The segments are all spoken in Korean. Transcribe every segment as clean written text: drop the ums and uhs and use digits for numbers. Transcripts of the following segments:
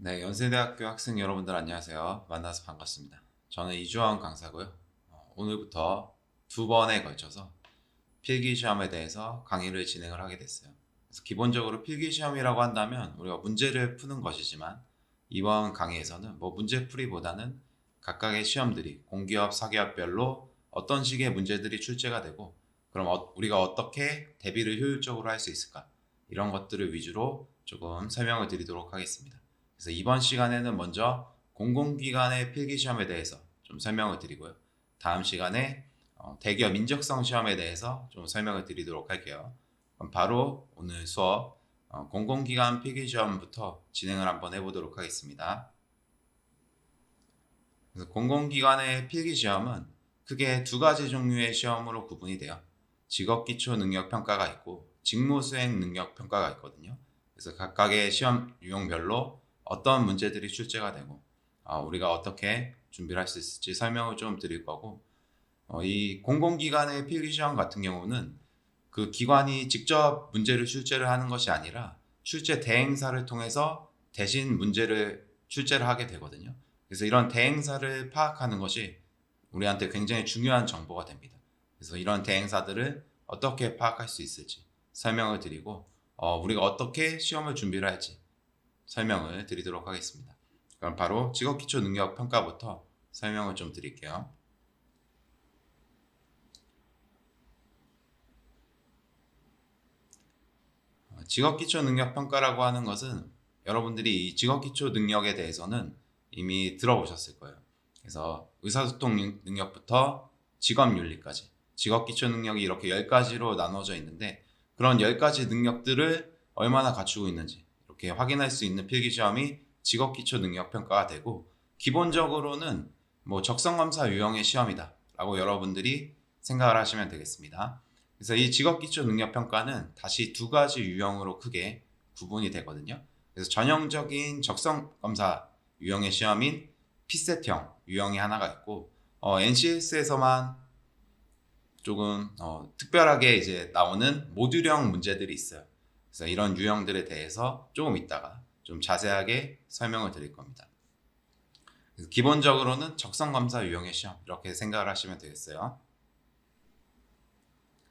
네, 연세대학교 학생 여러분들 안녕하세요. 만나서 반갑습니다. 저는 이주원 강사고요. 오늘부터 두 번에 걸쳐서 필기시험에 대해서 강의를 진행을 하게 됐어요. 그래서 기본적으로 필기시험이라고 한다면 우리가 문제를 푸는 것이지만 이번 강의에서는 문제풀이보다는 각각의 시험들이 공기업, 사기업별로 어떤 식의 문제들이 출제가 되고 그럼 우리가 어떻게 대비를 효율적으로 할 수 있을까 이런 것들을 위주로 조금 설명을 드리도록 하겠습니다. 그래서 이번 시간에는 먼저 공공기관의 필기시험에 대해서 좀 설명을 드리고요. 다음 시간에 대기업 인적성 시험에 대해서 좀 설명을 드리도록 할게요. 그럼 바로 오늘 수업 공공기관 필기시험부터 진행을 한번 해보도록 하겠습니다. 그래서 공공기관의 필기시험은 크게 두 가지 종류의 시험으로 구분이 돼요. 직업기초능력평가가 있고 직무수행능력평가가 있거든요. 그래서 각각의 시험 유형별로 어떤 문제들이 출제가 되고 우리가 어떻게 준비를 할 수 있을지 설명을 좀 드릴 거고 이 공공기관의 필기시험 같은 경우는 그 기관이 직접 문제를 출제를 하는 것이 아니라 출제 대행사를 통해서 대신 문제를 출제를 하게 되거든요. 그래서 이런 대행사를 파악하는 것이 우리한테 굉장히 중요한 정보가 됩니다. 그래서 이런 대행사들을 어떻게 파악할 수 있을지 설명을 드리고 우리가 어떻게 시험을 준비를 할지 설명을 드리도록 하겠습니다. 그럼 바로 직업기초능력평가부터 설명을 좀 드릴게요. 직업기초능력평가라고 하는 것은 여러분들이 이 직업기초능력에 대해서는 이미 들어보셨을 거예요. 그래서 의사소통 능력부터 직업윤리까지 직업기초능력이 이렇게 10가지로 나눠져 있는데 그런 10가지 능력들을 얼마나 갖추고 있는지 이렇게 확인할 수 있는 필기시험이 직업기초능력평가가 되고 기본적으로는 적성검사 유형의 시험이다 라고 여러분들이 생각을 하시면 되겠습니다. 그래서 이 직업기초능력평가는 다시 두 가지 유형으로 크게 구분이 되거든요. 그래서 전형적인 적성검사 유형의 시험인 피셋형 유형이 하나가 있고 NCS에서만 조금 특별하게 이제 나오는 모듈형 문제들이 있어요. 그래서 이런 유형들에 대해서 조금 이따가 좀 자세하게 설명을 드릴 겁니다. 그래서 기본적으로는 적성검사 유형의 시험 이렇게 생각을 하시면 되겠어요.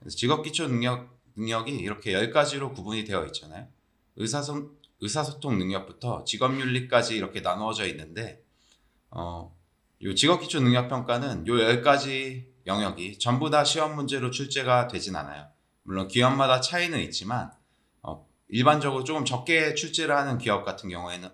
그래서 직업기초 능력이 이렇게 10가지로 구분이 되어 있잖아요. 의사소통 능력부터 직업윤리까지 이렇게 나누어져 있는데 이 직업기초 능력평가는 이 10가지 영역이 전부 다 시험 문제로 출제가 되진 않아요. 물론 기업마다 차이는 있지만 일반적으로 조금 적게 출제를 하는 기업 같은 경우에는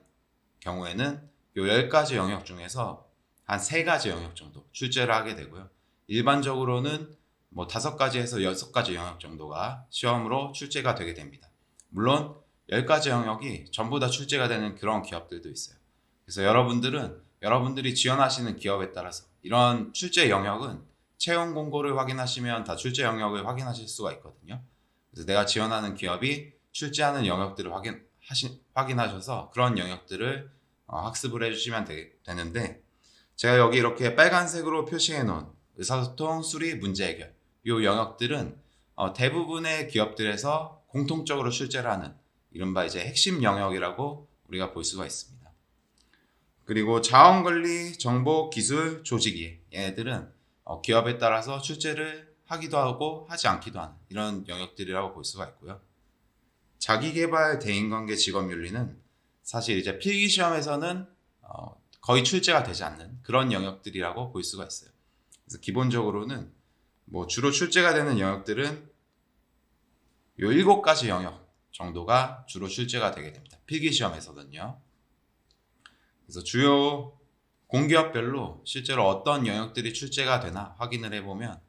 이 10가지 영역 중에서 한 3가지 영역 정도 출제를 하게 되고요. 일반적으로는 5가지에서 6가지 영역 정도가 시험으로 출제가 되게 됩니다. 물론 10가지 영역이 전부 다 출제가 되는 그런 기업들도 있어요. 그래서 여러분들이 지원하시는 기업에 따라서 이런 출제 영역은 채용 공고를 확인하시면 다 출제 영역을 확인하실 수가 있거든요. 그래서 내가 지원하는 기업이 출제하는 영역들을 확인하셔서 그런 영역들을 학습을 해주시면 되는데 제가 여기 이렇게 빨간색으로 표시해 놓은 의사소통, 수리, 문제 해결 이 영역들은 대부분의 기업들에서 공통적으로 출제를 하는 이른바 이제 핵심 영역이라고 우리가 볼 수가 있습니다. 그리고 자원관리, 정보, 기술, 조직이 얘네들은 기업에 따라서 출제를 하기도 하고 하지 않기도 하는 이런 영역들이라고 볼 수가 있고요. 자기개발, 대인관계, 직업윤리는 사실 이제 필기시험에서는 거의 출제가 되지 않는 그런 영역들이라고 볼 수가 있어요. 그래서 기본적으로는 주로 출제가 되는 영역들은 요 7가지 영역 정도가 주로 출제가 되게 됩니다. 필기시험에서는요. 그래서 주요 공기업별로 실제로 어떤 영역들이 출제가 되나 확인을 해보면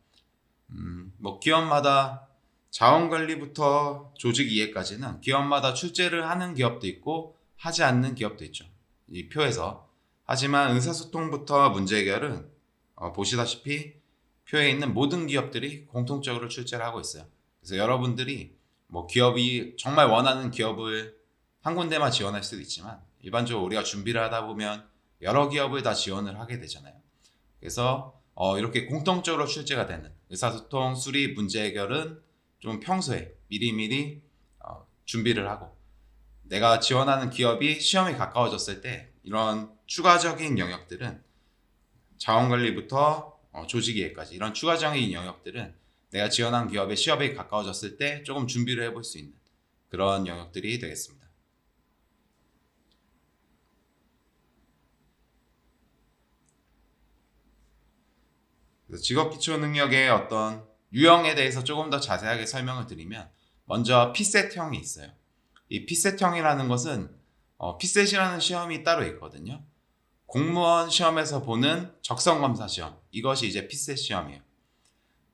기업마다 자원관리부터 조직 이해까지는 기업마다 출제를 하는 기업도 있고 하지 않는 기업도 있죠. 이 표에서. 하지만 의사소통부터 문제 해결은 보시다시피 표에 있는 모든 기업들이 공통적으로 출제를 하고 있어요. 그래서 여러분들이 기업이 정말 원하는 기업을 한 군데만 지원할 수도 있지만 일반적으로 우리가 준비를 하다 보면 여러 기업을 다 지원을 하게 되잖아요. 그래서 이렇게 공통적으로 출제가 되는 의사소통, 수리, 문제 해결은 좀 평소에 미리미리 준비를 하고 내가 지원하는 기업이 시험이 가까워졌을 때 이런 추가적인 영역들은 자원관리부터 조직이해까지 이런 추가적인 영역들은 내가 지원한 기업의 시험이 가까워졌을 때 조금 준비를 해볼 수 있는 그런 영역들이 되겠습니다. 직업기초 능력의 어떤 유형에 대해서 조금 더 자세하게 설명을 드리면 먼저 피셋형이 있어요. 이 피셋형이라는 것은 피셋이라는 시험이 따로 있거든요. 공무원 시험에서 보는 적성검사 시험, 이것이 이제 피셋 시험이에요.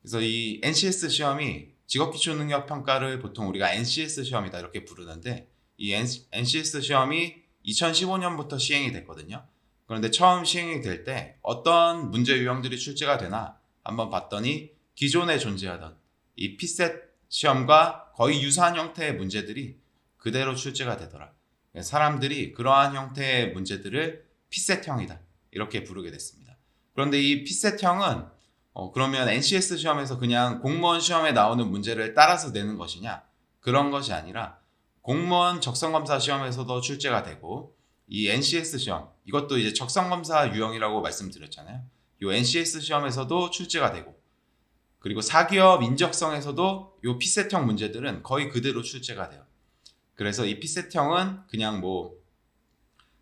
그래서 이 NCS 시험이 직업기초능력평가를 보통 우리가 NCS 시험이다 이렇게 부르는데 이 NCS 시험이 2015년부터 시행이 됐거든요. 그런데 처음 시행이 될 때 어떤 문제 유형들이 출제가 되나 한번 봤더니 기존에 존재하던 이 피셋 시험과 거의 유사한 형태의 문제들이 그대로 출제가 되더라. 사람들이 그러한 형태의 문제들을 피셋형이다 이렇게 부르게 됐습니다. 그런데 이 피셋형은 그러면 NCS 시험에서 그냥 공무원 시험에 나오는 문제를 따라서 내는 것이냐? 그런 것이 아니라 공무원 적성검사 시험에서도 출제가 되고 이 NCS 시험, 이것도 이제 적성검사 유형이라고 말씀드렸잖아요. 이 NCS 시험에서도 출제가 되고 그리고 사기업 인적성에서도 이 피셋형 문제들은 거의 그대로 출제가 돼요. 그래서 이 피셋형은 그냥 뭐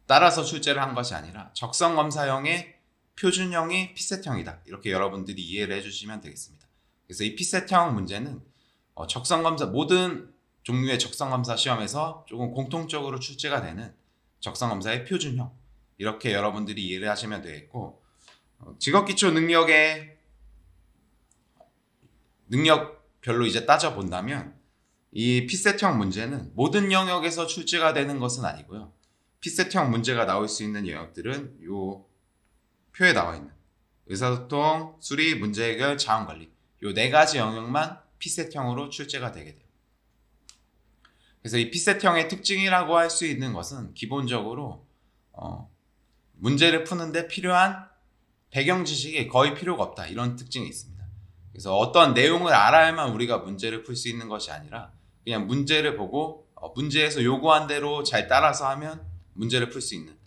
따라서 출제를 한 것이 아니라 적성검사형의 표준형이 피셋형이다. 이렇게 여러분들이 이해를 해주시면 되겠습니다. 그래서 이 피셋형 문제는 적성검사 모든 종류의 적성검사 시험에서 조금 공통적으로 출제가 되는 적성검사의 표준형, 이렇게 여러분들이 이해를 하시면 되겠고 직업기초 능력의 능력별로 이제 따져본다면 이 피셋형 문제는 모든 영역에서 출제가 되는 것은 아니고요. 피셋형 문제가 나올 수 있는 영역들은 요 표에 나와 있는 의사소통, 수리, 문제해결, 자원관리 요 4가지 영역만 피셋형으로 출제가 되게 돼요. 그래서 이 피셋형의 특징이라고 할 수 있는 것은 기본적으로 문제를 푸는데 필요한 배경 지식이 거의 필요가 없다, 이런 특징이 있습니다. 그래서 어떤 내용을 알아야만 우리가 문제를 풀 수 있는 것이 아니라 그냥 문제를 보고 문제에서 요구한 대로 잘 따라서 하면 문제를 풀 수 있는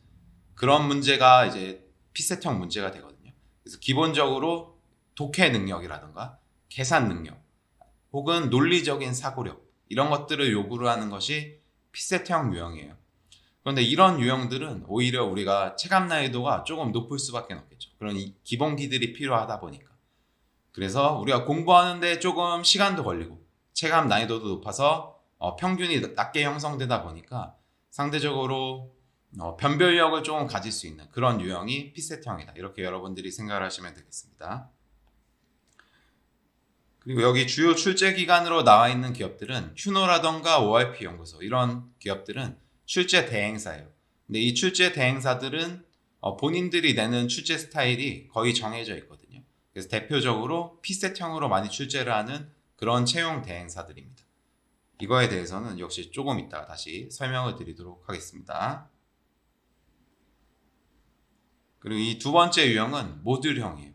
그런 문제가 이제 피셋형 문제가 되거든요. 그래서 기본적으로 독해 능력이라든가 계산 능력 혹은 논리적인 사고력 이런 것들을 요구를 하는 것이 피셋형 유형이에요. 그런데 이런 유형들은 오히려 우리가 체감 난이도가 조금 높을 수밖에 없겠죠. 그런 기본기들이 필요하다 보니까. 그래서 우리가 공부하는데 조금 시간도 걸리고 체감 난이도도 높아서 평균이 낮게 형성되다 보니까 상대적으로 변별력을 조금 가질 수 있는 그런 유형이 피셋형이다. 이렇게 여러분들이 생각을 하시면 되겠습니다. 그리고 여기 주요 출제 기관으로 나와 있는 기업들은 휴노라던가 ORP 연구소 이런 기업들은 출제 대행사예요. 근데 이 출제 대행사들은 본인들이 내는 출제 스타일이 거의 정해져 있거든요. 그래서 대표적으로 피셋형으로 많이 출제를 하는 그런 채용 대행사들입니다. 이거에 대해서는 역시 조금 이따가 다시 설명을 드리도록 하겠습니다. 그리고 이 두 번째 유형은 모듈형이에요.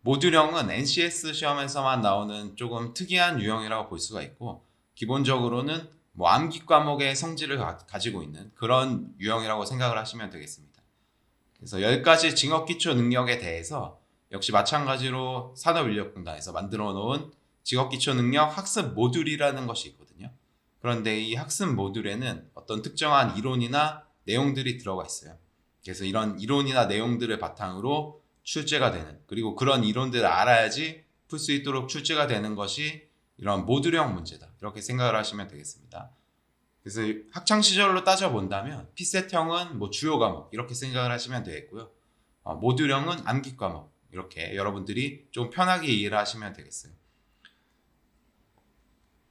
모듈형은 NCS 시험에서만 나오는 조금 특이한 유형이라고 볼 수가 있고 기본적으로는 뭐 암기 과목의 성질을 가지고 있는 그런 유형이라고 생각을 하시면 되겠습니다. 그래서 10가지 직업기초 능력에 대해서 역시 마찬가지로 산업인력공단에서 만들어 놓은 직업기초 능력 학습 모듈이라는 것이 있거든요. 그런데 이 학습 모듈에는 어떤 특정한 이론이나 내용들이 들어가 있어요. 그래서 이런 이론이나 내용들을 바탕으로 출제가 되는, 그리고 그런 이론들을 알아야지 풀 수 있도록 출제가 되는 것이 이런 모듈형 문제다, 이렇게 생각을 하시면 되겠습니다. 그래서 학창 시절로 따져본다면 피셋형은 뭐 주요 과목 이렇게 생각을 하시면 되겠고요. 모듈형은 암기 과목, 이렇게 여러분들이 좀 편하게 이해를 하시면 되겠어요.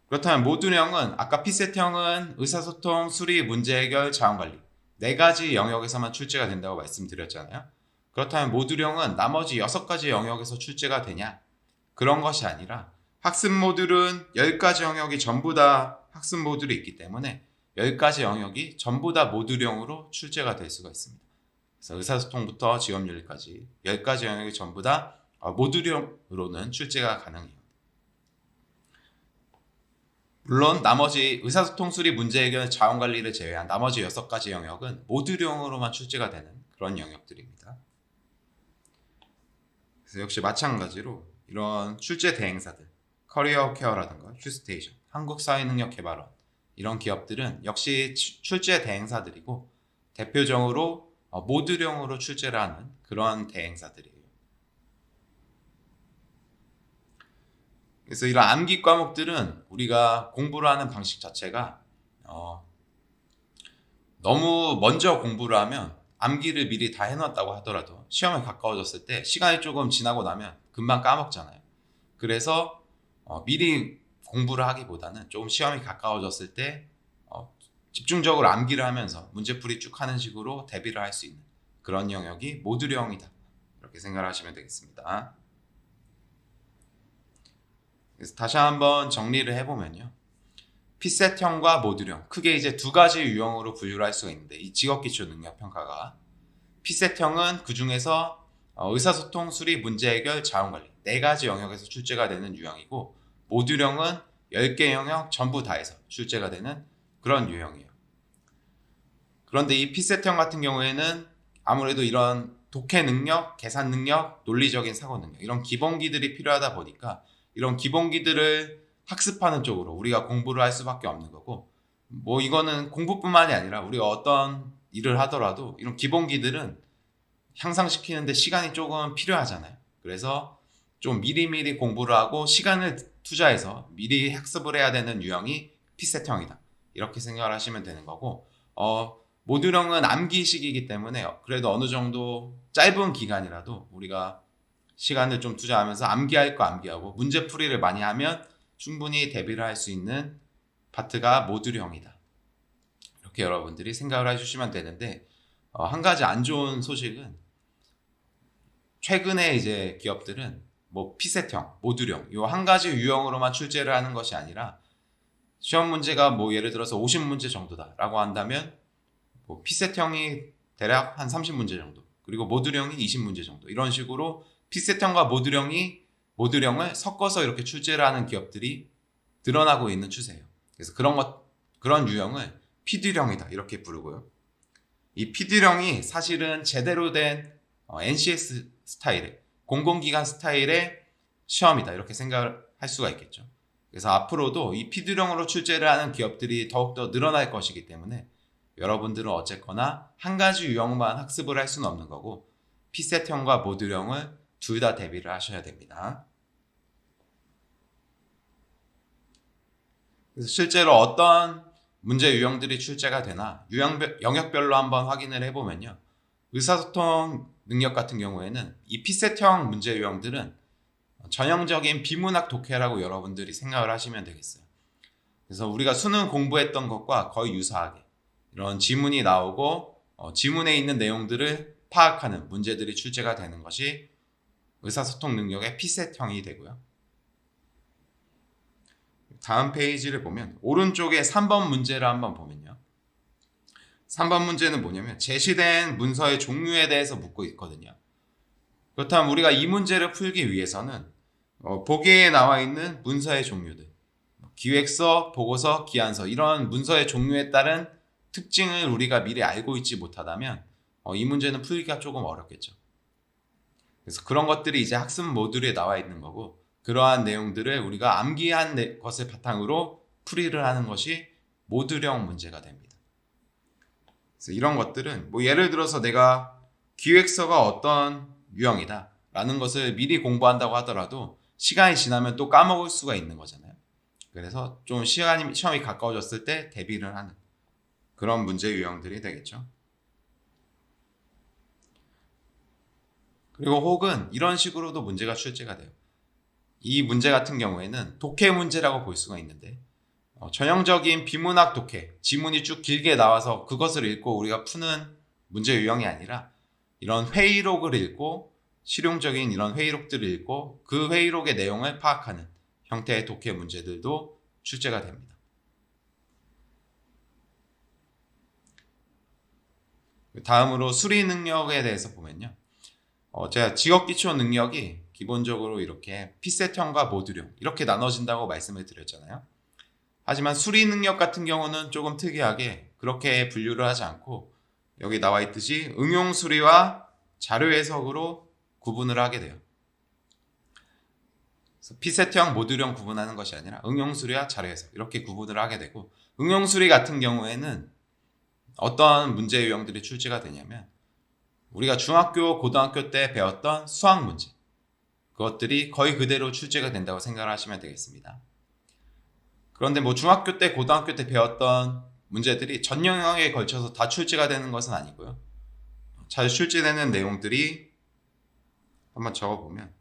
그렇다면 모듈형은 아까 피셋형은 의사소통, 수리, 문제해결, 자원관리 4가지 영역에서만 출제가 된다고 말씀드렸잖아요. 그렇다면 모듈형은 나머지 6가지 영역에서 출제가 되냐? 그런 것이 아니라 학습 모듈은 10가지 영역이 전부 다 학습 모듈이 있기 때문에 10가지 영역이 전부 다 모듈형으로 출제가 될 수가 있습니다. 그래서 의사소통부터 직업윤리까지 10가지 영역이 전부 다 모듈형으로는 출제가 가능해요. 물론 나머지 의사소통 수리 문제 해결 자원관리를 제외한 나머지 6가지 영역은 모듈형으로만 출제가 되는 그런 영역들입니다. 그래서 역시 마찬가지로 이런 출제 대행사들, 커리어 케어라든가 휴스테이션, 한국사회능력개발원 이런 기업들은 역시 출제 대행사들이고 대표적으로 모듈형으로 출제를 하는 그런 대행사들이에요. 그래서 이런 암기 과목들은 우리가 공부를 하는 방식 자체가 너무 먼저 공부를 하면 암기를 미리 다 해놨다고 하더라도 시험에 가까워졌을 때 시간이 조금 지나고 나면 금방 까먹잖아요. 그래서 미리 공부를 하기보다는 조금 시험이 가까워졌을 때 집중적으로 암기를 하면서 문제풀이 쭉 하는 식으로 대비를 할 수 있는 그런 영역이 모듈형이다. 이렇게 생각을 하시면 되겠습니다. 그래서 다시 한번 정리를 해보면요. 피셋형과 모듈형, 크게 이제 2가지 유형으로 분류를 할 수가 있는데 이 직업기초능력평가가 피셋형은 그 중에서 의사소통, 수리, 문제해결, 자원관리 4가지 영역에서 출제가 되는 유형이고 모듈형은 10개 영역 전부 다해서 출제가 되는 그런 유형이에요. 그런데 이 피셋형 같은 경우에는 아무래도 이런 독해 능력, 계산 능력, 논리적인 사고 능력 이런 기본기들이 필요하다 보니까 이런 기본기들을 학습하는 쪽으로 우리가 공부를 할 수밖에 없는 거고 뭐 이거는 공부뿐만이 아니라 우리가 어떤 일을 하더라도 이런 기본기들은 향상시키는데 시간이 조금 필요하잖아요. 그래서 좀 미리미리 공부를 하고 시간을 투자해서 미리 학습을 해야 되는 유형이 피셋형이다. 이렇게 생각을 하시면 되는 거고 모듈형은 암기식이기 때문에 그래도 어느 정도 짧은 기간이라도 우리가 시간을 좀 투자하면서 암기할 거 암기하고 문제풀이를 많이 하면 충분히 대비를 할 수 있는 파트가 모듈형이다. 이렇게 여러분들이 생각을 해주시면 되는데 한 가지 안 좋은 소식은 최근에 이제 기업들은 뭐 피셋형, 모듈형 이 한 가지 유형으로만 출제를 하는 것이 아니라 시험 문제가 뭐 예를 들어서 50문제 정도다라고 한다면 뭐 피셋형이 대략 한 30문제 정도 그리고 모듈형이 20문제 정도 이런 식으로 피셋형과 모듈형을 섞어서 이렇게 출제를 하는 기업들이 드러나고 있는 추세예요. 그래서 그런 유형을 PD형이다 이렇게 부르고요. 이 PD형이 사실은 제대로 된 NCS 스타일의 공공기관 스타일의 시험이다 이렇게 생각을 할 수가 있겠죠. 그래서 앞으로도 이 PD형으로 출제를 하는 기업들이 더욱더 늘어날 것이기 때문에 여러분들은 어쨌거나 한 가지 유형만 학습을 할 수는 없는 거고 피셋형과 모듈형을 둘 다 대비를 하셔야 됩니다. 그래서 실제로 어떤 문제 유형들이 출제가 되나 영역별로 한번 확인을 해보면요. 의사소통 능력 같은 경우에는 이 피셋형 문제 유형들은 전형적인 비문학 독해라고 여러분들이 생각을 하시면 되겠어요. 그래서 우리가 수능 공부했던 것과 거의 유사하게 이런 지문이 나오고 지문에 있는 내용들을 파악하는 문제들이 출제가 되는 것이 의사소통 능력의 피셋형이 되고요. 다음 페이지를 보면 오른쪽에 3번 문제를 한번 보면요. 3번 문제는 뭐냐면 제시된 문서의 종류에 대해서 묻고 있거든요. 그렇다면 우리가 이 문제를 풀기 위해서는 보기에 나와 있는 문서의 종류들 기획서, 보고서, 기한서 이런 문서의 종류에 따른 특징을 우리가 미리 알고 있지 못하다면 이 문제는 풀기가 조금 어렵겠죠. 그래서 그런 것들이 이제 학습 모듈에 나와 있는 거고 그러한 내용들을 우리가 암기한 것을 바탕으로 풀이를 하는 것이 모듈형 문제가 됩니다. 그래서 이런 것들은 뭐 예를 들어서 내가 기획서가 어떤 유형이다 라는 것을 미리 공부한다고 하더라도 시간이 지나면 또 까먹을 수가 있는 거잖아요. 그래서 좀 시험이 가까워졌을 때 대비를 하는 그런 문제 유형들이 되겠죠. 그리고 혹은 이런 식으로도 문제가 출제가 돼요. 이 문제 같은 경우에는 독해 문제라고 볼 수가 있는데 전형적인 비문학 독해, 지문이 쭉 길게 나와서 그것을 읽고 우리가 푸는 문제 유형이 아니라 이런 회의록을 읽고 실용적인 이런 회의록들을 읽고 그 회의록의 내용을 파악하는 형태의 독해 문제들도 출제가 됩니다. 다음으로 수리 능력에 대해서 보면요. 제가 직업기초 능력이 기본적으로 이렇게 피셋형과 모듈형 이렇게 나눠진다고 말씀을 드렸잖아요. 하지만 수리 능력 같은 경우는 조금 특이하게 그렇게 분류를 하지 않고 여기 나와 있듯이 응용 수리와 자료 해석으로 구분을 하게 돼요. 그래서 피셋형, 모듈형 구분하는 것이 아니라 응용 수리와 자료 해석 이렇게 구분을 하게 되고, 응용 수리 같은 경우에는 어떤 문제 유형들이 출제가 되냐면 우리가 중학교, 고등학교 때 배웠던 수학 문제, 그것들이 거의 그대로 출제가 된다고 생각을 하시면 되겠습니다. 그런데 뭐 중학교 때, 고등학교 때 배웠던 문제들이 전 영역에 걸쳐서 다 출제가 되는 것은 아니고요. 자주 출제되는 내용들이 한번 적어보면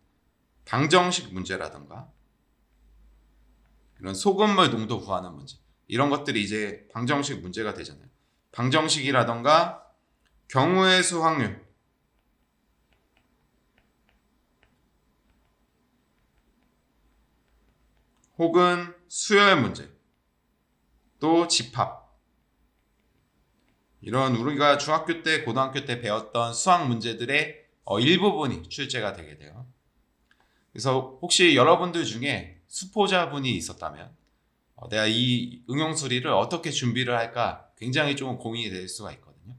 방정식 문제라던가 이런 소금물 농도 구하는 문제, 이런 것들이 이제 방정식 문제가 되잖아요. 방정식이라던가 경우의 수 확률, 혹은 수열 문제, 또 집합, 이런 우리가 중학교 때, 고등학교 때 배웠던 수학 문제들의 일부분이 출제가 되게 돼요. 그래서 혹시 여러분들 중에 수포자분이 있었다면 내가 이 응용수리를 어떻게 준비를 할까 굉장히 조금 고민이 될 수가 있거든요.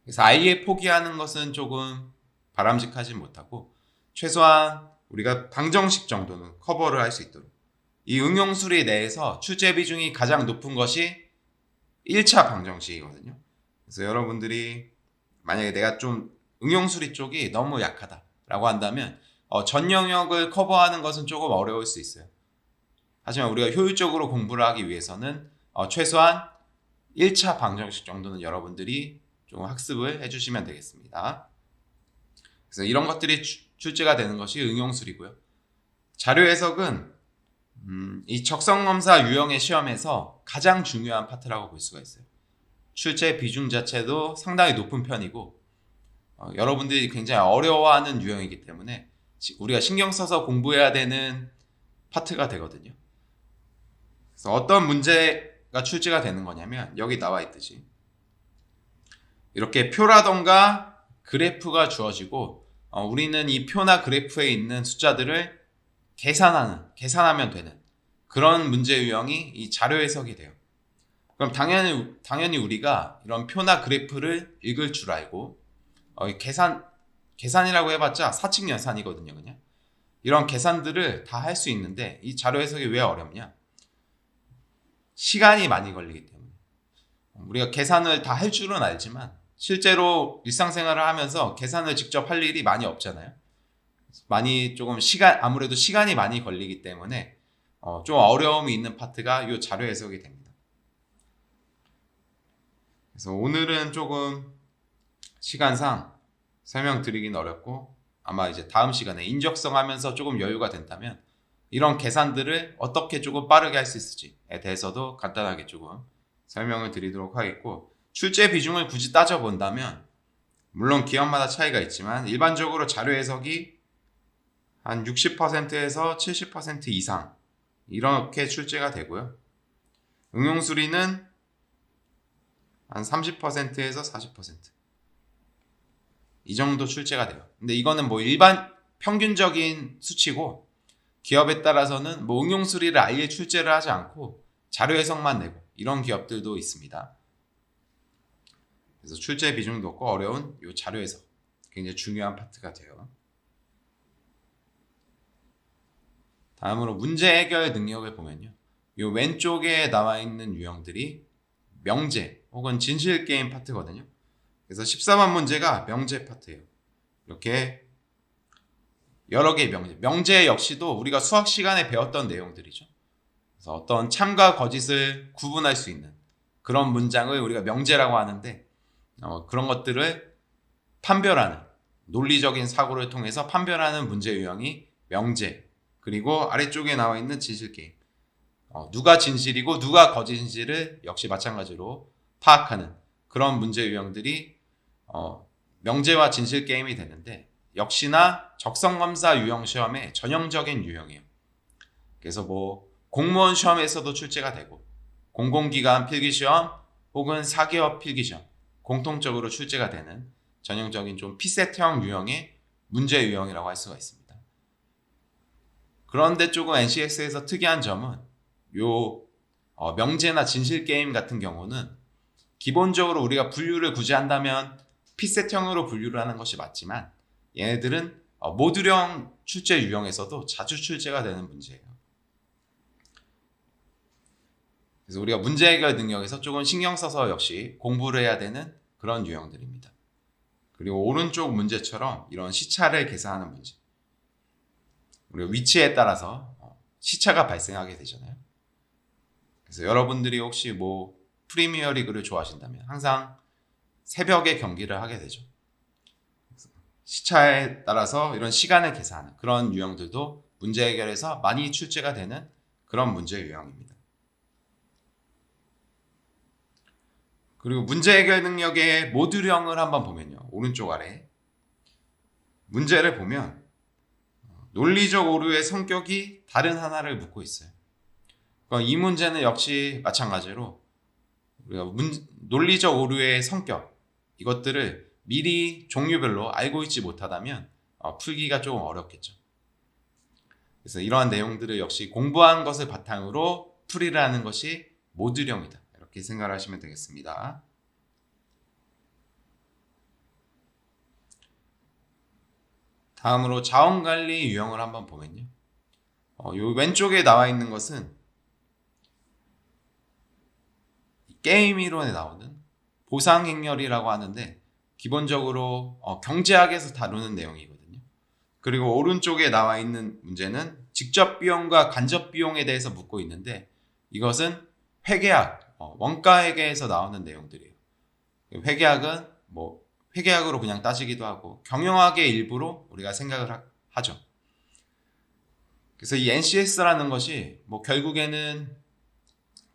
그래서 아예 포기하는 것은 조금 바람직하지 못하고 최소한 우리가 방정식 정도는 커버를 할 수 있도록, 이 응용수리 내에서 출제 비중이 가장 높은 것이 1차 방정식이거든요. 그래서 여러분들이 만약에 내가 좀 응용수리 쪽이 너무 약하다라고 한다면 전 영역을 커버하는 것은 조금 어려울 수 있어요. 하지만 우리가 효율적으로 공부를 하기 위해서는 최소한 1차 방정식 정도는 여러분들이 좀 학습을 해주시면 되겠습니다. 그래서 이런 것들이 출제가 되는 것이 응용수리고요. 자료 해석은 이 적성검사 유형의 시험에서 가장 중요한 파트라고 볼 수가 있어요. 출제 비중 자체도 상당히 높은 편이고 여러분들이 굉장히 어려워하는 유형이기 때문에 우리가 신경 써서 공부해야 되는 파트가 되거든요. 그래서 어떤 문제가 출제가 되는 거냐면 여기 나와 있듯이 이렇게 표라던가 그래프가 주어지고 우리는 이 표나 그래프에 있는 숫자들을 계산하면 되는 그런 문제 유형이 이 자료 해석이 돼요. 그럼 당연히 우리가 이런 표나 그래프를 읽을 줄 알고 계산이라고 해봤자 사칙 연산이거든요. 그냥 이런 계산들을 다 할 수 있는데 이 자료 해석이 왜 어렵냐? 시간이 많이 걸리기 때문에. 우리가 계산을 다 할 줄은 알지만 실제로 일상생활을 하면서 계산을 직접 할 일이 많이 없잖아요. 아무래도 시간이 많이 걸리기 때문에 좀 어려움이 있는 파트가 이 자료 해석이 됩니다. 그래서 오늘은 조금 시간상 설명드리긴 어렵고 아마 이제 다음 시간에 인적성 하면서 조금 여유가 된다면 이런 계산들을 어떻게 조금 빠르게 할 수 있을지에 대해서도 간단하게 조금 설명을 드리도록 하겠고, 출제 비중을 굳이 따져본다면 물론 기업마다 차이가 있지만 일반적으로 자료 해석이 한 60%에서 70% 이상 이렇게 출제가 되고요. 응용수리는 한 30%에서 40% 이 정도 출제가 돼요. 근데 이거는 뭐 일반 평균적인 수치고 기업에 따라서는 뭐 응용수리를 아예 출제를 하지 않고 자료 해석만 내고 이런 기업들도 있습니다. 그래서 출제 비중이 높고 어려운 이 자료 해석 굉장히 중요한 파트가 돼요. 다음으로 문제 해결 능력을 보면요. 이 왼쪽에 나와 있는 유형들이 명제 혹은 진실 게임 파트거든요. 그래서 14번 문제가 명제 파트예요. 이렇게 여러 개의 명제 역시도 우리가 수학 시간에 배웠던 내용들이죠. 그래서 어떤 참과 거짓을 구분할 수 있는 그런 문장을 우리가 명제라고 하는데 그런 것들을 판별하는 논리적인 사고를 통해서 판별하는 문제 유형이 명제, 그리고 아래쪽에 나와 있는 진실 게임, 누가 진실이고 누가 거짓인지를 역시 마찬가지로 파악하는 그런 문제 유형들이 명제와 진실 게임이 되는데 역시나 적성검사 유형 시험의 전형적인 유형이에요. 그래서 뭐 공무원 시험에서도 출제가 되고 공공기관 필기시험 혹은 사기업 필기시험 공통적으로 출제가 되는 전형적인 좀 피셋형 유형의 문제 유형이라고 할 수가 있습니다. 그런데 조금 NCS에서 특이한 점은 요 명제나 진실 게임 같은 경우는 기본적으로 우리가 분류를 굳이 한다면 핏셋형으로 분류를 하는 것이 맞지만 얘네들은 모듈형 출제 유형에서도 자주 출제가 되는 문제예요. 그래서 우리가 문제 해결 능력에서 조금 신경 써서 역시 공부를 해야 되는 그런 유형들입니다. 그리고 오른쪽 문제처럼 이런 시차를 계산하는 문제. 우리가 위치에 따라서 시차가 발생하게 되잖아요. 그래서 여러분들이 혹시 뭐 프리미어 리그를 좋아하신다면 항상 새벽에 경기를 하게 되죠. 시차에 따라서 이런 시간을 계산하는 그런 유형들도 문제 해결에서 많이 출제가 되는 그런 문제 유형입니다. 그리고 문제 해결 능력의 모듈형을 한번 보면요. 오른쪽 아래 문제를 보면 논리적 오류의 성격이 다른 하나를 묻고 있어요. 이 문제는 역시 마찬가지로 우리가 논리적 오류의 성격 이것들을 미리 종류별로 알고 있지 못하다면 풀기가 조금 어렵겠죠. 그래서 이러한 내용들을 역시 공부한 것을 바탕으로 풀이를 하는 것이 모듈형이다. 이렇게 생각을 하시면 되겠습니다. 다음으로 자원관리 유형을 한번 보면요. 요 왼쪽에 나와 있는 것은 게임 이론에 나오는 보상행렬이라고 하는데 기본적으로 경제학에서 다루는 내용이거든요. 그리고 오른쪽에 나와 있는 문제는 직접 비용과 간접 비용에 대해서 묻고 있는데 이것은 회계학, 원가 회계에서 나오는 내용들이에요. 회계학은 뭐 회계학으로 그냥 따지기도 하고 경영학의 일부로 우리가 생각을 하죠. 그래서 이 NCS라는 것이 뭐 결국에는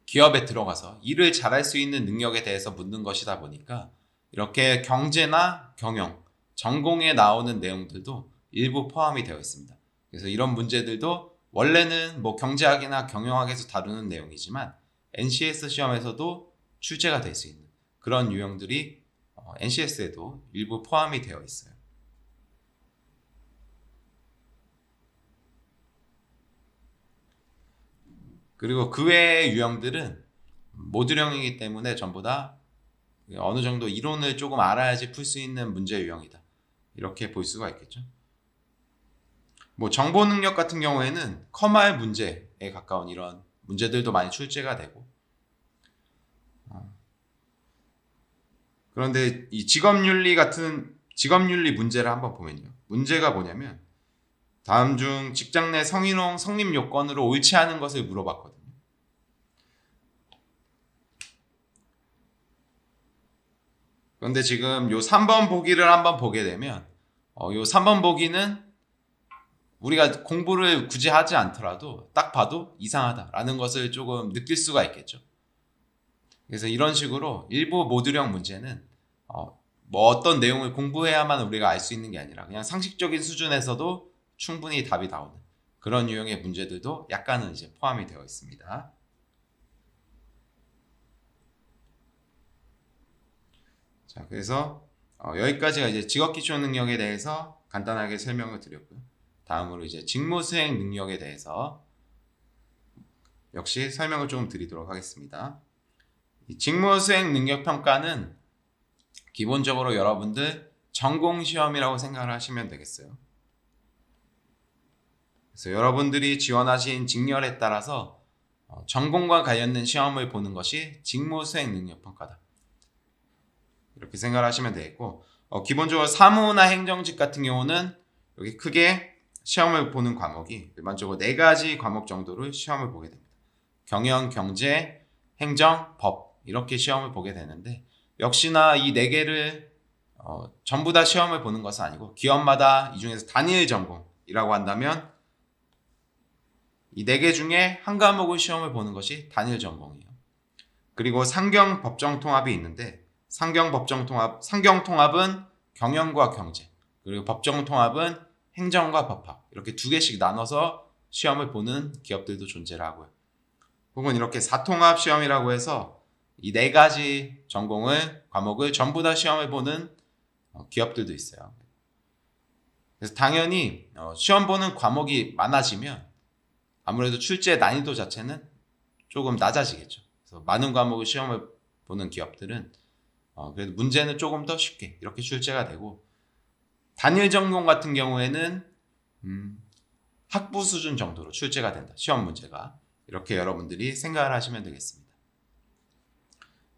기업에 들어가서 일을 잘할 수 있는 능력에 대해서 묻는 것이다 보니까 이렇게 경제나 경영, 전공에 나오는 내용들도 일부 포함이 되어 있습니다. 그래서 이런 문제들도 원래는 뭐 경제학이나 경영학에서 다루는 내용이지만 NCS 시험에서도 출제가 될 수 있는 그런 유형들이 NCS에도 일부 포함이 되어 있어요. 그리고 그 외의 유형들은 모듈형이기 때문에 전부 다 어느 정도 이론을 조금 알아야지 풀 수 있는 문제 유형이다. 이렇게 볼 수가 있겠죠. 뭐 정보 능력 같은 경우에는 컴활 문제에 가까운 이런 문제들도 많이 출제가 되고 그런데 이 직업윤리 같은 직업윤리 문제를 한번 보면요. 문제가 뭐냐면 다음 중 직장 내 성희롱 성립 요건으로 옳지 않은 것을 물어봤거든요. 그런데 지금 요 3번 보기를 한번 보게 되면 요 3번 보기는 우리가 공부를 굳이 하지 않더라도 딱 봐도 이상하다라는 것을 조금 느낄 수가 있겠죠. 그래서 이런 식으로 일부 모듈형 문제는 뭐 어떤 내용을 공부해야만 우리가 알 수 있는 게 아니라 그냥 상식적인 수준에서도 충분히 답이 나오는 그런 유형의 문제들도 약간은 이제 포함이 되어 있습니다. 자, 그래서 여기까지가 이제 직업기초 능력에 대해서 간단하게 설명을 드렸고요. 다음으로 이제 직무수행 능력에 대해서 역시 설명을 좀 드리도록 하겠습니다. 이 직무수행 능력 평가는 기본적으로 여러분들 전공시험이라고 생각을 하시면 되겠어요. 그래서 여러분들이 지원하신 직렬에 따라서 전공과 관련된 시험을 보는 것이 직무수행 능력 평가다. 이렇게 생각을 하시면 되겠고 기본적으로 사무나 행정직 같은 경우는 여기 크게 시험을 보는 과목이 일반적으로 4가지 과목 정도를 시험을 보게 됩니다. 경영, 경제, 행정, 법 이렇게 시험을 보게 되는데 역시나 이 4개를 전부 다 시험을 보는 것은 아니고 기업마다 이 중에서 단일 전공이라고 한다면 이 4개 중에 한 과목을 시험을 보는 것이 단일 전공이에요. 그리고 상경 법정 통합이 있는데 상경 통합은 경영과 경제 그리고 법정 통합은 행정과 법학 이렇게 2개씩 나눠서 시험을 보는 기업들도 존재를 하고요. 혹은 이렇게 사통합 시험이라고 해서 이 4가지 과목을 전부 다 시험을 보는 기업들도 있어요. 그래서 당연히 시험 보는 과목이 많아지면 아무래도 출제 난이도 자체는 조금 낮아지겠죠. 그래서 많은 과목을 시험을 보는 기업들은 그래도 문제는 조금 더 쉽게 이렇게 출제가 되고, 단일 전공 같은 경우에는 학부 수준 정도로 출제가 된다. 시험 문제가. 이렇게 여러분들이 생각을 하시면 되겠습니다.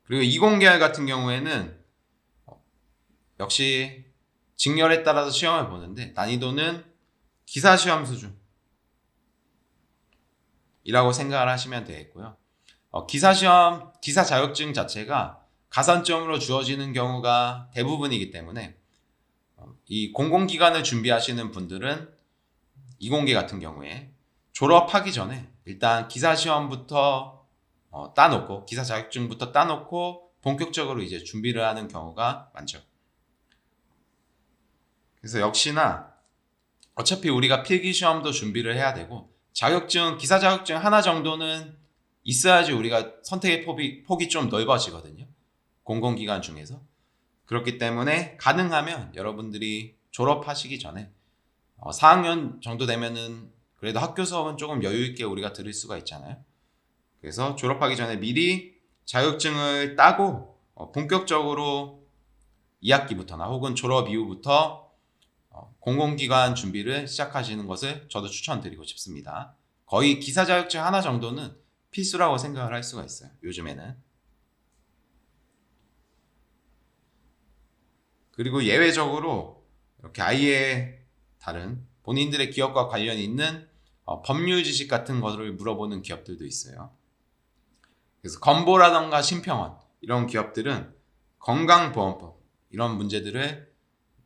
그리고 이공계열 같은 경우에는 역시 직렬에 따라서 시험을 보는데 난이도는 기사시험 수준이라고 생각을 하시면 되겠고요. 기사시험, 기사 자격증 자체가 가산점으로 주어지는 경우가 대부분이기 때문에 이 공공기관을 준비하시는 분들은 이공계 같은 경우에 졸업하기 전에 일단 기사시험부터 따놓고, 기사 자격증부터 따놓고 본격적으로 이제 준비를 하는 경우가 많죠. 그래서 역시나 어차피 우리가 필기시험도 준비를 해야 되고, 자격증, 기사 자격증 하나 정도는 있어야지 우리가 선택의 폭이 좀 넓어지거든요. 공공기관 중에서. 그렇기 때문에 가능하면 여러분들이 졸업하시기 전에 4학년 정도 되면은 그래도 학교 수업은 조금 여유 있게 우리가 들을 수가 있잖아요. 그래서 졸업하기 전에 미리 자격증을 따고 본격적으로 2학기부터나 혹은 졸업 이후부터 공공기관 준비를 시작하시는 것을 저도 추천드리고 싶습니다. 거의 기사 자격증 하나 정도는 필수라고 생각을 할 수가 있어요. 요즘에는. 그리고 예외적으로 이렇게 아예 다른 본인들의 기업과 관련이 있는 법률 지식 같은 것을 물어보는 기업들도 있어요. 그래서 건보라던가 심평원 이런 기업들은 건강보험법 이런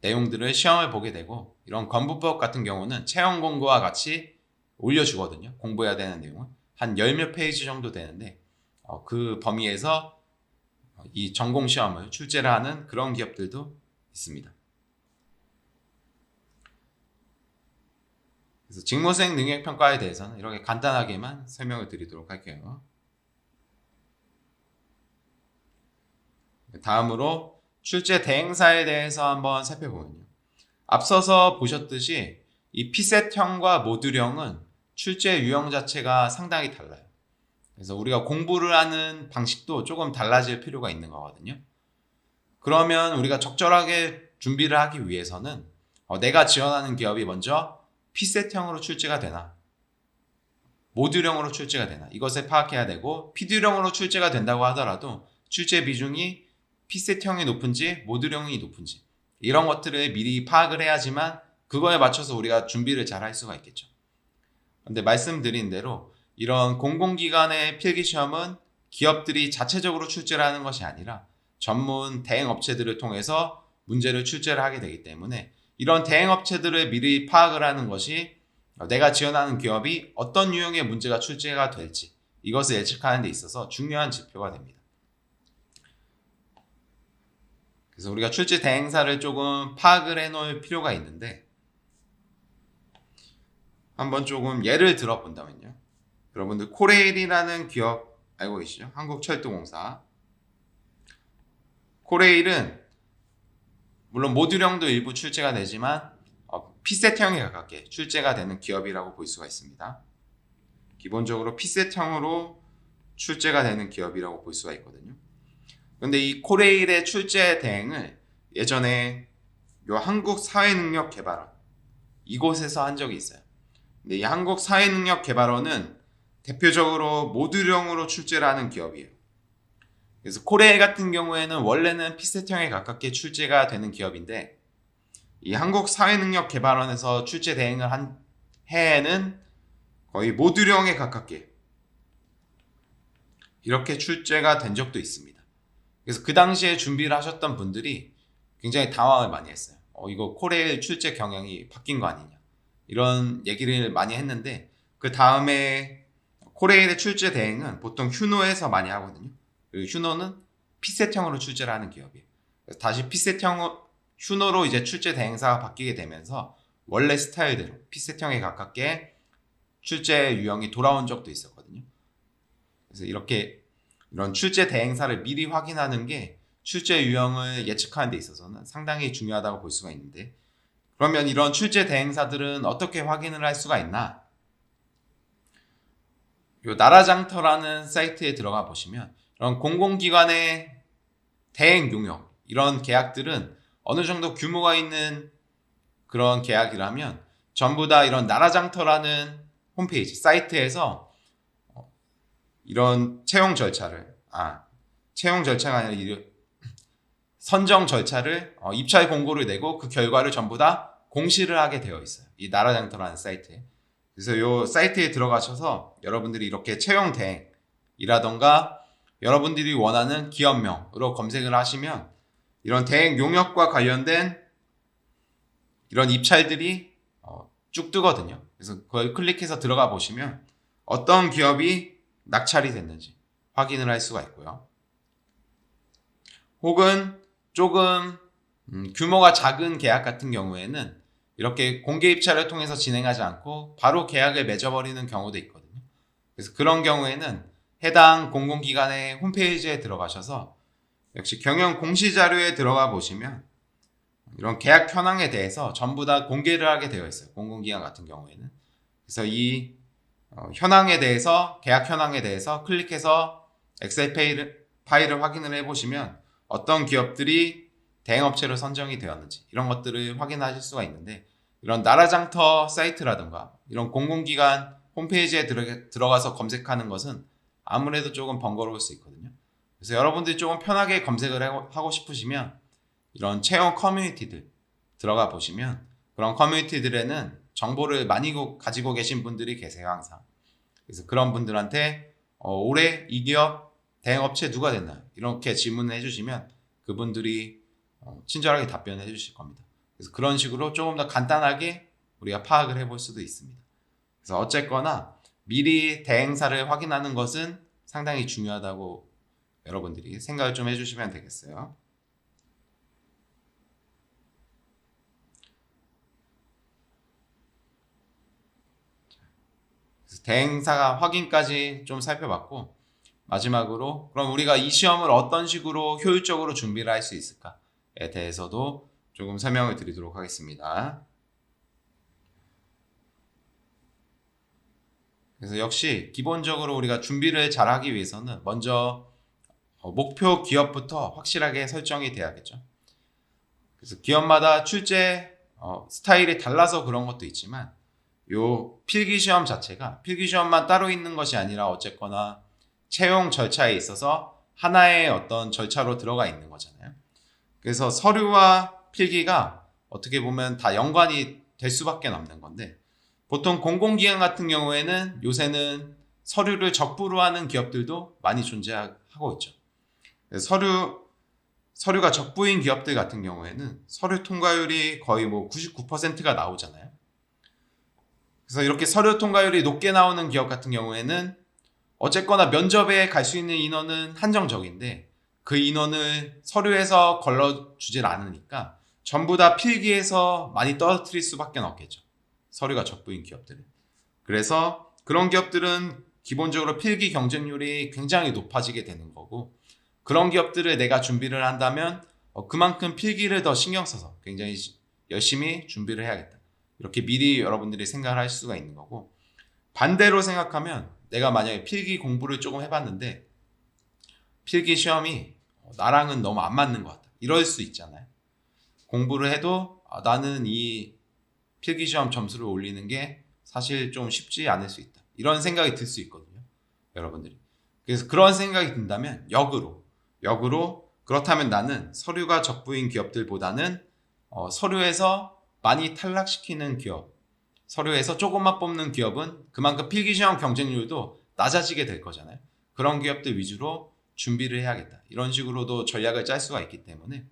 내용들을 시험을 보게 되고, 이런 건보법 같은 경우는 채용 공고와 같이 올려주거든요. 공부해야 되는 내용은 한 10몇 페이지 정도 되는데 그 범위에서 이 전공 시험을 출제를 하는 그런 기업들도 있습니다. 그래서 직무수행 능력평가에 대해서는 이렇게 간단하게만 설명을 드리도록 할게요. 다음으로 출제 대행사에 대해서 한번 살펴보면요. 앞서서 보셨듯이 이 피셋형과 모듈형은 출제 유형 자체가 상당히 달라요. 그래서 우리가 공부를 하는 방식도 조금 달라질 필요가 있는 거거든요. 그러면 우리가 적절하게 준비를 하기 위해서는 내가 지원하는 기업이 먼저 피셋형으로 출제가 되나, 모듈형으로 출제가 되나, 이것을 파악해야 되고, 피듈형으로 출제가 된다고 하더라도 출제 비중이 피셋형이 높은지 모듈형이 높은지 이런 것들을 미리 파악을 해야지만 그거에 맞춰서 우리가 준비를 잘 할 수가 있겠죠. 근데 말씀드린 대로 이런 공공기관의 필기시험은 기업들이 자체적으로 출제를 하는 것이 아니라 전문 대행업체들을 통해서 문제를 출제를 하게 되기 때문에, 이런 대행업체들을 미리 파악을 하는 것이 내가 지원하는 기업이 어떤 유형의 문제가 출제가 될지 이것을 예측하는 데 있어서 중요한 지표가 됩니다. 그래서 우리가 출제 대행사를 조금 파악을 해놓을 필요가 있는데, 한번 조금 예를 들어 본다면요. 여러분들 코레일이라는 기업 알고 계시죠? 한국철도공사. 코레일은 물론 모듈형도 일부 출제가 되지만 피셋형에 가깝게 출제가 되는 기업이라고 볼 수가 있습니다. 기본적으로 피셋형으로 출제가 되는 기업이라고 볼 수가 있거든요. 근데 이 코레일의 출제 대행을 예전에 요 한국사회능력개발원 이곳에서 한 적이 있어요. 근데 이 한국사회능력개발원은 대표적으로 모듈형으로 출제를 하는 기업이에요. 그래서 코레일 같은 경우에는 원래는 피셋형에 가깝게 출제가 되는 기업인데, 이 한국사회능력개발원에서 출제 대행을 한 해에는 거의 모듈형에 가깝게 이렇게 출제가 된 적도 있습니다. 그래서 그 당시에 준비를 하셨던 분들이 굉장히 당황을 많이 했어요. 이거 코레일 출제 경향이 바뀐 거 아니냐, 이런 얘기를 많이 했는데, 그 다음에 코레일의 출제 대행은 보통 휴노에서 많이 하거든요. 그리고 휴노는 피셋형으로 출제를 하는 기업이에요. 그래서 다시 휴노로 이제 출제 대행사가 바뀌게 되면서 원래 스타일대로 피셋형에 가깝게 출제 유형이 돌아온 적도 있었거든요. 그래서 이런 출제 대행사를 미리 확인하는 게 출제 유형을 예측하는 데 있어서는 상당히 중요하다고 볼 수가 있는데, 그러면 이런 출제 대행사들은 어떻게 확인을 할 수가 있나? 요 나라장터라는 사이트에 들어가 보시면 이런 공공기관의 대행 용역 이런 계약들은 어느 정도 규모가 있는 그런 계약이라면 전부 다 이런 나라장터라는 홈페이지 사이트에서 이런 채용 절차가 아니라 선정 절차를 입찰 공고를 내고 그 결과를 전부 다 공시를 하게 되어 있어요. 이 나라장터라는 사이트에. 그래서 이 사이트에 들어가셔서 여러분들이 이렇게 채용 대행이라던가 여러분들이 원하는 기업명으로 검색을 하시면 이런 대행 용역과 관련된 이런 입찰들이 쭉 뜨거든요. 그래서 그걸 클릭해서 들어가 보시면 어떤 기업이 낙찰이 됐는지 확인을 할 수가 있고요. 혹은 조금 규모가 작은 계약 같은 경우에는 이렇게 공개 입찰을 통해서 진행하지 않고 바로 계약을 맺어버리는 경우도 있거든요. 그래서 그런 경우에는 해당 공공기관의 홈페이지에 들어가셔서 역시 경영 공시자료에 들어가 보시면 이런 계약 현황에 대해서 전부 다 공개를 하게 되어 있어요. 공공기관 같은 경우에는. 그래서 이 현황에 대해서 계약 현황에 대해서 클릭해서 엑셀 파일을 확인을 해보시면 어떤 기업들이 대행업체로 선정이 되었는지 이런 것들을 확인하실 수가 있는데 이런 나라장터 사이트라든가 이런 공공기관 홈페이지에 들어가서 검색하는 것은 아무래도 조금 번거로울 수 있거든요. 그래서 여러분들이 조금 편하게 검색을 하고 싶으시면 이런 채용 커뮤니티들 들어가 보시면 그런 커뮤니티들에는 정보를 많이 가지고 계신 분들이 계세요, 항상. 그래서 그런 분들한테 올해 이 기업 대행업체 누가 됐나요? 이렇게 질문을 해주시면 그분들이 친절하게 답변을 해주실 겁니다. 그래서 그런 식으로 조금 더 간단하게 우리가 파악을 해볼 수도 있습니다. 그래서 어쨌거나 미리 대행사를 확인하는 것은 상당히 중요하다고 여러분들이 생각을 좀 해주시면 되겠어요. 그래서 대행사 확인까지 좀 살펴봤고 마지막으로 그럼 우리가 이 시험을 어떤 식으로 효율적으로 준비를 할 수 있을까에 대해서도 조금 설명을 드리도록 하겠습니다. 그래서 역시 기본적으로 우리가 준비를 잘 하기 위해서는 먼저 목표 기업부터 확실하게 설정이 돼야겠죠. 그래서 기업마다 출제 스타일이 달라서 그런 것도 있지만 요 필기시험 자체가 필기시험만 따로 있는 것이 아니라 어쨌거나 채용 절차에 있어서 하나의 어떤 절차로 들어가 있는 거잖아요. 그래서 서류와 필기가 어떻게 보면 다 연관이 될 수밖에 없는 건데 보통 공공기관 같은 경우에는 요새는 서류를 적부로 하는 기업들도 많이 존재하고 있죠. 서류가 적부인 기업들 같은 경우에는 서류 통과율이 거의 99%가 나오잖아요. 그래서 이렇게 서류 통과율이 높게 나오는 기업 같은 경우에는 어쨌거나 면접에 갈 수 있는 인원은 한정적인데 그 인원을 서류에서 걸러주질 않으니까 전부 다 필기에서 많이 떨어뜨릴 수밖에 없겠죠. 서류가 적부인 기업들은. 그래서 그런 기업들은 기본적으로 필기 경쟁률이 굉장히 높아지게 되는 거고 그런 기업들을 내가 준비를 한다면 그만큼 필기를 더 신경 써서 굉장히 열심히 준비를 해야겠다. 이렇게 미리 여러분들이 생각을 할 수가 있는 거고 반대로 생각하면 내가 만약에 필기 공부를 조금 해봤는데 필기 시험이 나랑은 너무 안 맞는 것 같다. 이럴 수 있잖아요. 공부를 해도 나는 이 필기 시험 점수를 올리는 게 사실 좀 쉽지 않을 수 있다. 이런 생각이 들 수 있거든요. 여러분들이. 그래서 그런 생각이 든다면 역으로 그렇다면 나는 서류가 적부인 기업들보다는 서류에서 많이 탈락시키는 기업 서류에서 조금만 뽑는 기업은 그만큼 필기시험 경쟁률도 낮아지게 될 거잖아요. 그런 기업들 위주로 준비를 해야겠다. 이런 식으로도 전략을 짤 수가 있기 때문에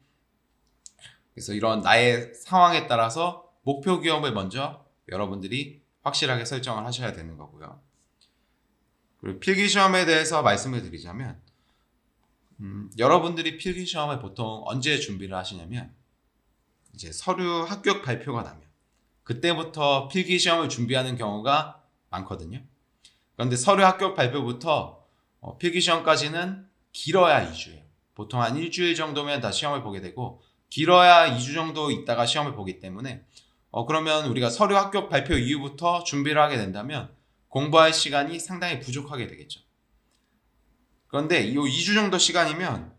그래서 이런 나의 상황에 따라서 목표 기업을 먼저 여러분들이 확실하게 설정을 하셔야 되는 거고요. 그리고 필기시험에 대해서 말씀을 드리자면 여러분들이 필기시험을 보통 언제 준비를 하시냐면 이제 서류 합격 발표가 나면 그때부터 필기시험을 준비하는 경우가 많거든요. 그런데 서류 합격 발표부터 필기시험까지는 길어야 2주예요. 보통 한 일주일 정도면 다 시험을 보게 되고 길어야 2주 정도 있다가 시험을 보기 때문에 그러면 우리가 서류 합격 발표 이후부터 준비를 하게 된다면 공부할 시간이 상당히 부족하게 되겠죠. 그런데 이 2주 정도 시간이면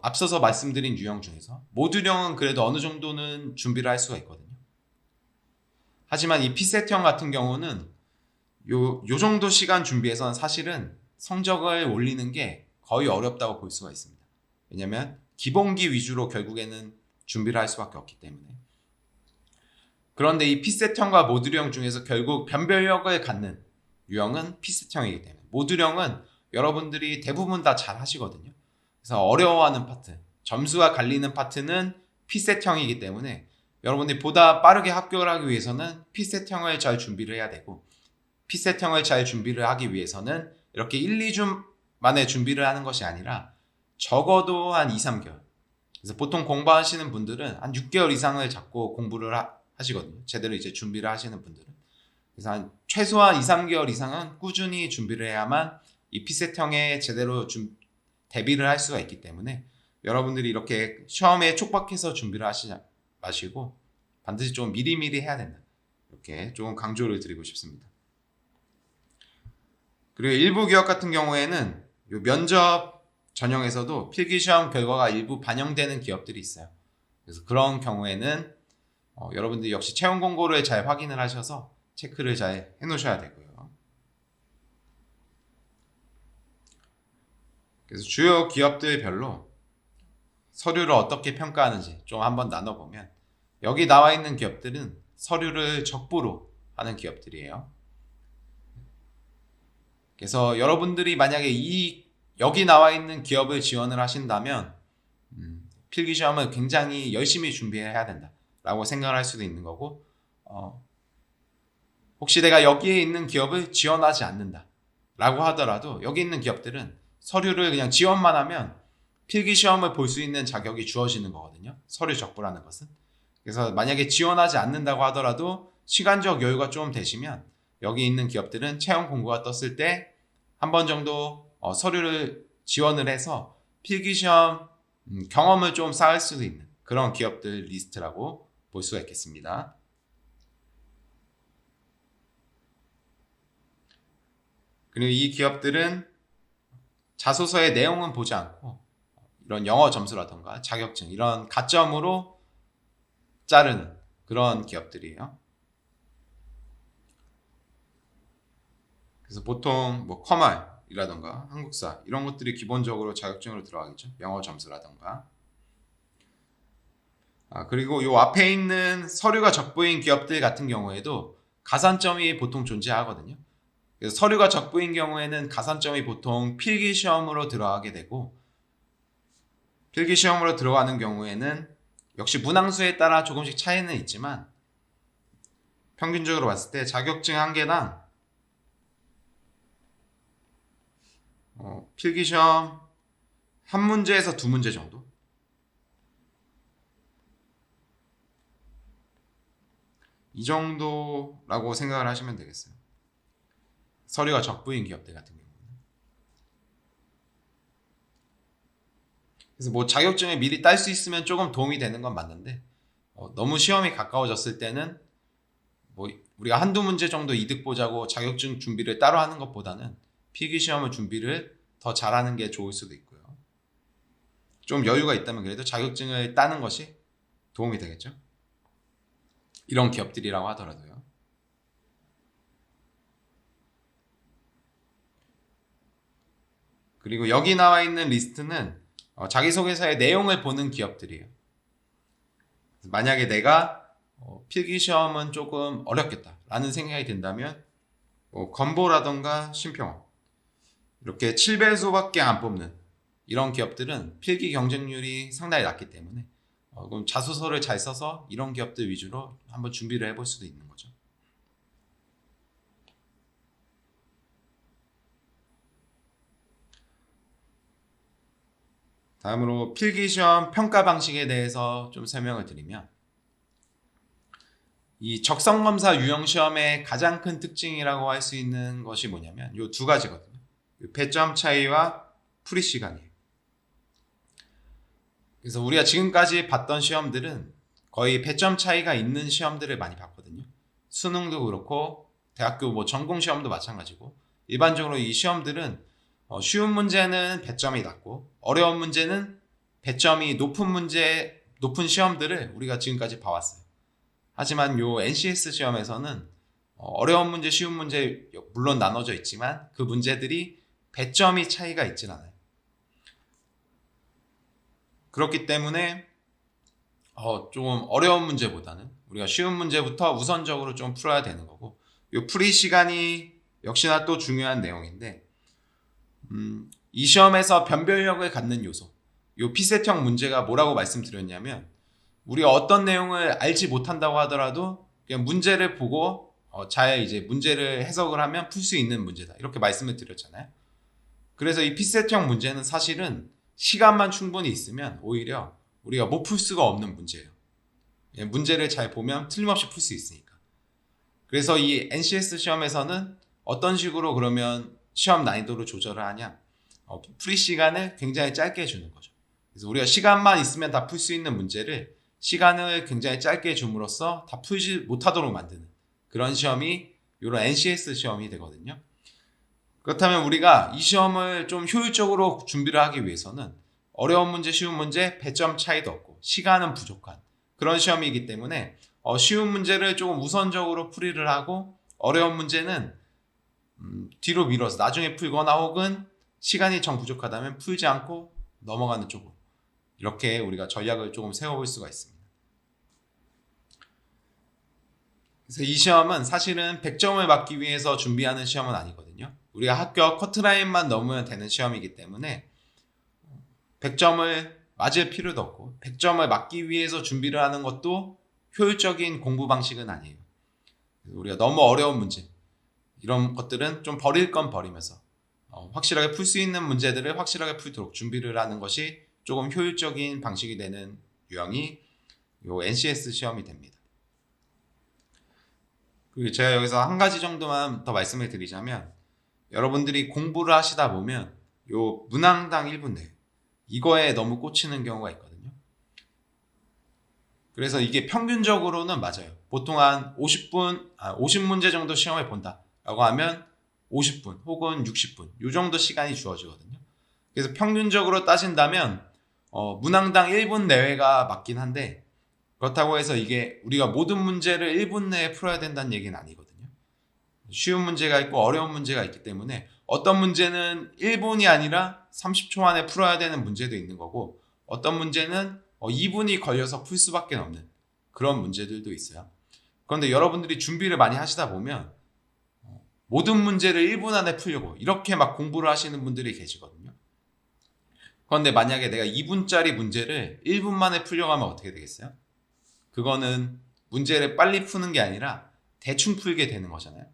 앞서서 말씀드린 유형 중에서 모듈형은 그래도 어느 정도는 준비를 할 수가 있거든요. 하지만 이 피셋형 같은 경우는 요 정도 시간 준비해서는 사실은 성적을 올리는 게 거의 어렵다고 볼 수가 있습니다. 왜냐하면 기본기 위주로 결국에는 준비를 할 수밖에 없기 때문에. 그런데 이 피셋형과 모듈형 중에서 결국 변별력을 갖는 유형은 피셋형이기 때문에, 모듈형은 여러분들이 대부분 다 잘 하시거든요. 그래서 어려워하는 파트, 점수가 갈리는 파트는 피셋형이기 때문에 여러분들이 보다 빠르게 합격을 하기 위해서는 피셋형을 잘 준비를 해야 되고, 피셋형을 잘 준비를 하기 위해서는 이렇게 1, 2주 만에 준비를 하는 것이 아니라 적어도 한 2, 3개월. 그래서 보통 공부하시는 분들은 한 6개월 이상을 잡고 공부를 하시거든요. 제대로 이제 준비를 하시는 분들은. 그래서 한 최소한 2, 3개월 이상은 꾸준히 준비를 해야만 이 피셋형에 제대로 대비를 할 수가 있기 때문에 여러분들이 이렇게 시험에 촉박해서 준비를 하시지 마시고 반드시 좀 미리미리 해야 된다. 이렇게 조금 강조를 드리고 싶습니다. 그리고 일부 기업 같은 경우에는 요 면접 전형에서도 필기시험 결과가 일부 반영되는 기업들이 있어요. 그래서 그런 경우에는 여러분들이 역시 채용 공고를 잘 확인을 하셔서 체크를 잘 해놓으셔야 되고요. 그래서 주요 기업들별로 서류를 어떻게 평가하는지 좀 한번 나눠보면, 여기 나와 있는 기업들은 서류를 적부로 하는 기업들이에요. 그래서 여러분들이 만약에 여기 나와 있는 기업을 지원을 하신다면 필기시험을 굉장히 열심히 준비해야 된다 라고 생각을 할 수도 있는 거고, 혹시 내가 여기에 있는 기업을 지원하지 않는다 라고 하더라도 여기 있는 기업들은 서류를 그냥 지원만 하면 필기시험을 볼 수 있는 자격이 주어지는 거거든요. 서류 적부라는 것은. 그래서 만약에 지원하지 않는다고 하더라도 시간적 여유가 좀 되시면 여기 있는 기업들은 채용 공고가 떴을 때 한 번 정도 서류를 지원을 해서 필기시험 경험을 좀 쌓을 수도 있는 그런 기업들 리스트라고 볼 수가 있겠습니다. 그리고 이 기업들은 자소서의 내용은 보지 않고 이런 영어 점수라던가 자격증 이런 가점으로 자르는 그런 기업들이에요. 그래서 보통 뭐 컴알이라던가 한국사 이런 것들이 기본적으로 자격증으로 들어가겠죠. 영어 점수라던가. 그리고 요 앞에 있는 서류가 적부인 기업들 같은 경우에도 가산점이 보통 존재하거든요. 그래서 서류가 적부인 경우에는 가산점이 보통 필기시험으로 들어가게 되고, 필기시험으로 들어가는 경우에는 역시 문항수에 따라 조금씩 차이는 있지만 평균적으로 봤을 때 자격증 한 개당 필기시험 한 문제에서 두 문제 정도, 이 정도라고 생각을 하시면 되겠어요. 서류가 적부인 기업들 같은 경우는. 그래서 뭐 자격증을 미리 딸 수 있으면 조금 도움이 되는 건 맞는데, 너무 시험이 가까워졌을 때는 뭐 우리가 한두 문제 정도 이득 보자고 자격증 준비를 따로 하는 것보다는 필기시험을 준비를 더 잘하는 게 좋을 수도 있고요. 좀 여유가 있다면 그래도 자격증을 따는 것이 도움이 되겠죠. 이런 기업들이라고 하더라도요. 그리고 여기 나와 있는 리스트는 자기소개서의 내용을 보는 기업들이에요. 만약에 내가 필기시험은 조금 어렵겠다라는 생각이 든다면 건보라던가 신평원 이렇게 7배수밖에 안 뽑는 이런 기업들은 필기 경쟁률이 상당히 낮기 때문에 그럼 자소서를 잘 써서 이런 기업들 위주로 한번 준비를 해볼 수도 있는 거죠. 다음으로 필기시험 평가 방식에 대해서 좀 설명을 드리면, 이 적성검사 유형시험의 가장 큰 특징이라고 할 수 있는 것이 뭐냐면 이 두 가지거든요. 배점 차이와 풀이 시간이에요. 그래서 우리가 지금까지 봤던 시험들은 거의 배점 차이가 있는 시험들을 많이 봤거든요. 수능도 그렇고 대학교 뭐 전공 시험도 마찬가지고 일반적으로 이 시험들은 쉬운 문제는 배점이 낮고 어려운 문제는 배점이 높은 시험들을 우리가 지금까지 봐왔어요. 하지만 요 NCS 시험에서는 어려운 문제, 쉬운 문제 물론 나눠져 있지만 그 문제들이 배점이 차이가 있진 않아요. 그렇기 때문에 조금 어려운 문제보다는 우리가 쉬운 문제부터 우선적으로 좀 풀어야 되는 거고, 요 풀이 시간이 역시나 또 중요한 내용인데, 이 시험에서 변별력을 갖는 요소, 요 피셋형 문제가 뭐라고 말씀드렸냐면, 우리가 어떤 내용을 알지 못한다고 하더라도 그냥 문제를 보고 잘 이제 문제를 해석을 하면 풀 수 있는 문제다, 이렇게 말씀을 드렸잖아요. 그래서 이 피셋형 문제는 사실은 시간만 충분히 있으면 오히려 우리가 못 풀 수가 없는 문제예요. 문제를 잘 보면 틀림없이 풀 수 있으니까. 그래서 이 NCS 시험에서는 어떤 식으로 그러면 시험 난이도를 조절을 하냐, 풀이 시간을 굉장히 짧게 해주는 거죠. 그래서 우리가 시간만 있으면 다 풀 수 있는 문제를 시간을 굉장히 짧게 줌으로써 다 풀지 못하도록 만드는 그런 시험이 이런 NCS 시험이 되거든요. 그렇다면 우리가 이 시험을 좀 효율적으로 준비를 하기 위해서는 어려운 문제, 쉬운 문제, 배점 차이도 없고 시간은 부족한 그런 시험이기 때문에 쉬운 문제를 조금 우선적으로 풀이를 하고 어려운 문제는 뒤로 미뤄서 나중에 풀거나 혹은 시간이 정 부족하다면 풀지 않고 넘어가는 쪽으로, 이렇게 우리가 전략을 조금 세워볼 수가 있습니다. 그래서 이 시험은 사실은 100점을 맞기 위해서 준비하는 시험은 아니거든요. 우리가 합격 커트라인만 넘으면 되는 시험이기 때문에 100점을 맞을 필요도 없고 100점을 맞기 위해서 준비를 하는 것도 효율적인 공부 방식은 아니에요. 우리가 너무 어려운 문제, 이런 것들은 좀 버릴 건 버리면서 확실하게 풀 수 있는 문제들을 확실하게 풀도록 준비를 하는 것이 조금 효율적인 방식이 되는 유형이 요 NCS 시험이 됩니다. 그리고 제가 여기서 한 가지 정도만 더 말씀을 드리자면, 여러분들이 공부를 하시다 보면 요 문항당 1분 내외, 이거에 너무 꽂히는 경우가 있거든요. 그래서 이게 평균적으로는 맞아요. 보통 한 50문제 정도 시험을 본다 라고 하면 50분 혹은 60분 이 정도 시간이 주어지거든요. 그래서 평균적으로 따진다면 문항당 1분 내외가 맞긴 한데, 그렇다고 해서 이게 우리가 모든 문제를 1분 내에 풀어야 된다는 얘기는 아니거든요. 쉬운 문제가 있고 어려운 문제가 있기 때문에 어떤 문제는 1분이 아니라 30초 만에 풀어야 되는 문제도 있는 거고, 어떤 문제는 2분이 걸려서 풀 수밖에 없는 그런 문제들도 있어요. 그런데 여러분들이 준비를 많이 하시다 보면 모든 문제를 1분 안에 풀려고 이렇게 막 공부를 하시는 분들이 계시거든요. 그런데 만약에 내가 2분짜리 문제를 1분 만에 풀려고 하면 어떻게 되겠어요? 그거는 문제를 빨리 푸는 게 아니라 대충 풀게 되는 거잖아요.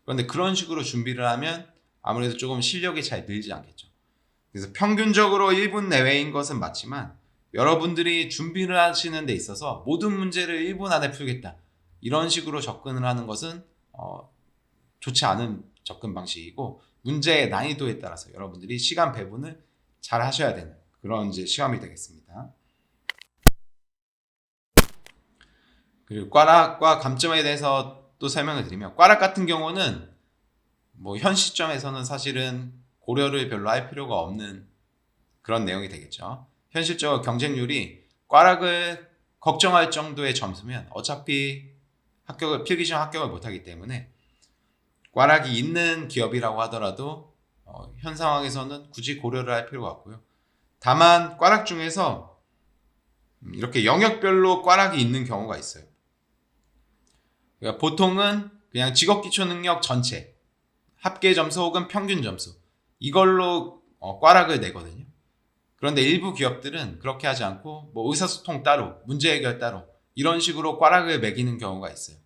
그런데 그런 식으로 준비를 하면 아무래도 조금 실력이 잘 늘지 않겠죠. 그래서 평균적으로 1분 내외인 것은 맞지만, 여러분들이 준비를 하시는 데 있어서 모든 문제를 1분 안에 풀겠다, 이런 식으로 접근을 하는 것은 좋지 않은 접근 방식이고, 문제의 난이도에 따라서 여러분들이 시간 배분을 잘 하셔야 되는 그런 이제 시험이 되겠습니다. 그리고 꽈락과 감점에 대해서 또 설명을 드리면, 꽈락 같은 경우는 뭐 현 시점에서는 사실은 고려를 별로 할 필요가 없는 그런 내용이 되겠죠. 현실적으로 경쟁률이 꽈락을 걱정할 정도의 점수면 어차피 필기시험 합격을 못하기 때문에 꽈락이 있는 기업이라고 하더라도 현 상황에서는 굳이 고려를 할 필요가 없고요. 다만 꽈락 중에서 이렇게 영역별로 꽈락이 있는 경우가 있어요. 그러니까 보통은 그냥 직업기초능력 전체 합계 점수 혹은 평균 점수, 이걸로 꽈락을 내거든요. 그런데 일부 기업들은 그렇게 하지 않고 뭐 의사소통 따로, 문제 해결 따로, 이런 식으로 꽈락을 매기는 경우가 있어요.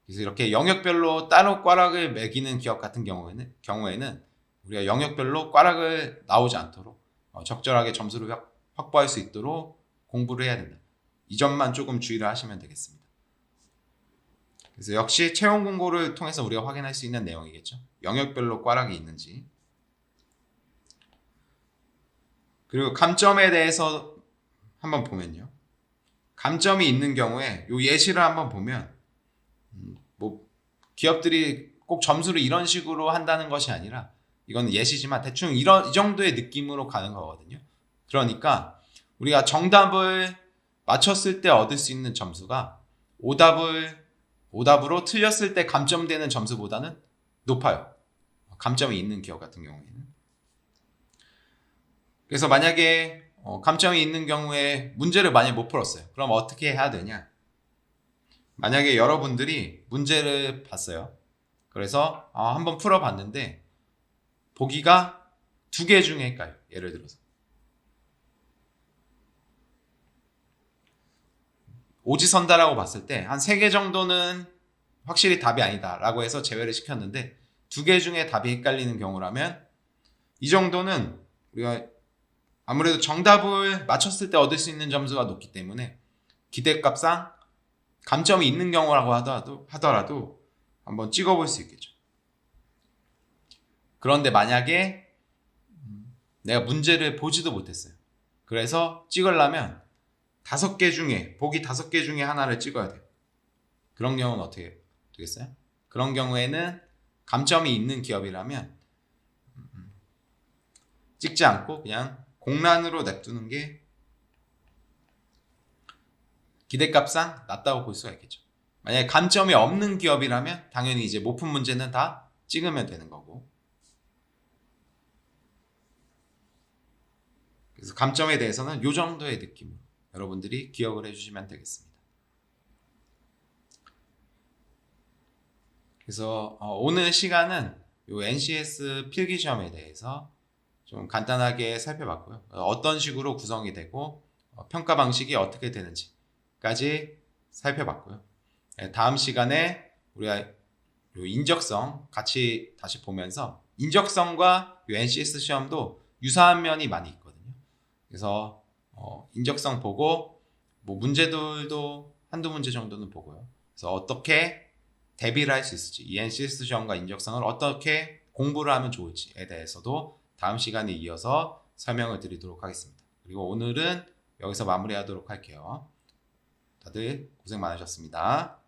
그래서 이렇게 영역별로 따로 꽈락을 매기는 기업 같은 경우에는 우리가 영역별로 꽈락을 나오지 않도록 적절하게 점수를 확보할 수 있도록 공부를 해야 된다. 이 점만 조금 주의를 하시면 되겠습니다. 그래서 역시 채용 공고를 통해서 우리가 확인할 수 있는 내용이겠죠. 영역별로 꽈락이 있는지. 그리고 감점에 대해서 한번 보면요. 감점이 있는 경우에 이 예시를 한번 보면 뭐 기업들이 꼭 점수를 이런 식으로 한다는 것이 아니라 이건 예시지만 대충 이 정도의 느낌으로 가는 거거든요. 그러니까 우리가 정답을 맞췄을 때 얻을 수 있는 점수가 오답으로 틀렸을 때 감점되는 점수보다는 높아요. 감점이 있는 기업 같은 경우에는. 그래서 만약에 감점이 있는 경우에 문제를 많이 못 풀었어요. 그럼 어떻게 해야 되냐? 만약에 여러분들이 문제를 봤어요. 그래서 한번 풀어봤는데 보기가 2개 중에 헷갈려요. 예를 들어서 오지선다라고 봤을 때 한 3개 정도는 확실히 답이 아니다 라고 해서 제외를 시켰는데 2개 중에 답이 헷갈리는 경우라면 이 정도는 우리가 아무래도 정답을 맞췄을 때 얻을 수 있는 점수가 높기 때문에 기대값상 감점이 있는 경우라고 하더라도 한번 찍어볼 수 있겠죠. 그런데 만약에 내가 문제를 보지도 못했어요. 그래서 찍으려면 보기 5개 중에 하나를 찍어야 돼요. 그런 경우는 어떻게 되겠어요? 그런 경우에는 감점이 있는 기업이라면 찍지 않고 그냥 공란으로 냅두는 게 기대값상 낮다고 볼 수가 있겠죠. 만약에 감점이 없는 기업이라면 당연히 이제 못 푼 문제는 다 찍으면 되는 거고. 그래서 감점에 대해서는 이 정도의 느낌으로 여러분들이 기억을 해주시면 되겠습니다. 그래서 오늘 시간은 이 NCS 필기시험에 대해서 좀 간단하게 살펴봤고요. 어떤 식으로 구성이 되고 평가 방식이 어떻게 되는지까지 살펴봤고요. 다음 시간에 우리가 요 인적성 같이 다시 보면서 인적성과 요 NCS 시험도 유사한 면이 많이 있거든요. 그래서 인적성 보고 뭐 문제들도 한두 문제 정도는 보고요. 그래서 어떻게 대비를 할 수 있을지, 이 NCS 시험과 인적성을 어떻게 공부를 하면 좋을지에 대해서도 다음 시간에 이어서 설명을 드리도록 하겠습니다. 그리고 오늘은 여기서 마무리하도록 할게요. 다들 고생 많으셨습니다.